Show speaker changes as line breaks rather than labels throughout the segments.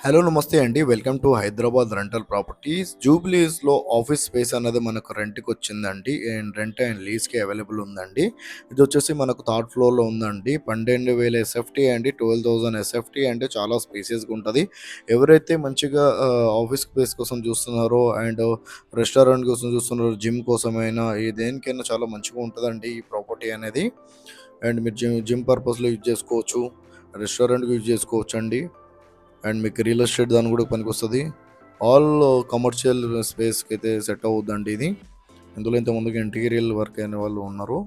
Hello నమస్తే అండి. Welcome to Hyderabad rental properties. జూబ్లీస్‌లో ఆఫీస్ స్పేస్ అనేది మనకు రెంట్‌కి వచ్చిందండి. రెంట్ అండ్ లీజ్‌కి అవైలబుల్ ఉందండి. ఇది వచ్చేసి మనకు థర్డ్ ఫ్లోర్‌లో ఉందండి. 12,000 ఎస్ఎఫ్టీ అండి. 12,000 ఎస్ఎఫ్టీ అంటే చాలా స్పేసియస్‌గా ఉంటది. ఎవరైతే మంచిగా ఆఫీస్ స్పేస్ కోసం చూస్తున్నారో అండ్ రెస్టారెంట్ కోసం చూస్తున్నారో, జిమ్ కోసమైనా దేనికైనా చాలా మంచిగా ఉంటదండి ఈ ప్రాపర్టీ అనేది. అండ్ మీరు జిమ్ పర్పస్‌లో యూజ్ చేసుకోవచ్చు. రెస్టారెంట్‌కి యూజ్ చేసుకోవచ్చండి. అండ్ మీకు రియల్ ఎస్టేట్ దాన్ని కూడా పనికొస్తది. ఆల్ కమర్షియల్ స్పేస్‌కి అయితే సెట్ అవుద్దండి ఇది. ఇందులో ఇంతకుముందుగా ఇంటీరియల్ వర్క్ అయిన వాళ్ళు ఉన్నారు.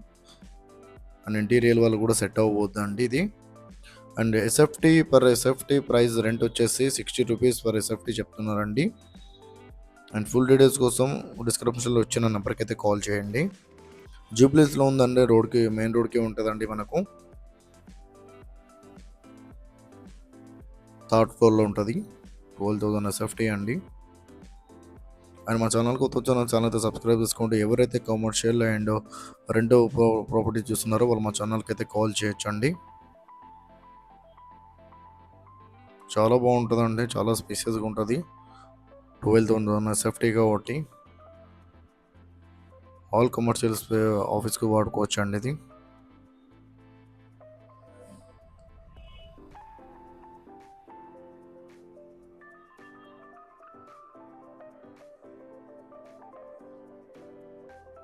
అండ్ ఇంటీరియల్ వాళ్ళు కూడా సెట్ అవ్వబోద్దండి ఇది. అండ్ ఎస్ఎఫ్టీ ప్రైస్ రెంట్ వచ్చేసి ₹60 పర్ ఎస్ఎఫ్టీ చెప్తున్నారండి. అండ్ ఫుల్ డీటెయిల్స్ కోసం డిస్క్రిప్షన్‌లో ఇచ్చిన నంబర్‌కి అయితే కాల్ చేయండి. జూబ్లీస్‌లో ఉందండి. మెయిన్ రోడ్‌కి ఉంటదండి మనకు. థర్డ్ ఫ్లోర్‌లో ఉంటది. 12,000 ఎస్ఎఫ్టీ అండి. అండ్ మా ఛానల్ కొత్త ఛానల్ అయితే సబ్స్క్రైబ్ చేసుకోండి. ఎవరైతే కమర్షియల్ అండ్ రెంట్ ప్రాపర్టీ చూస్తున్నారో వాళ్ళు మా ఛానల్కి అయితే కాల్ చేయొచ్చండి. చాలా బాగుంటుందండి. చాలా స్పేసియస్గా ఉంటుంది. 12,000 ఎస్ఎఫ్టీ కాబట్టి ఆల్ కమర్షియల్ ఆఫీస్కి వాడుకోవచ్చు అండి ఇది.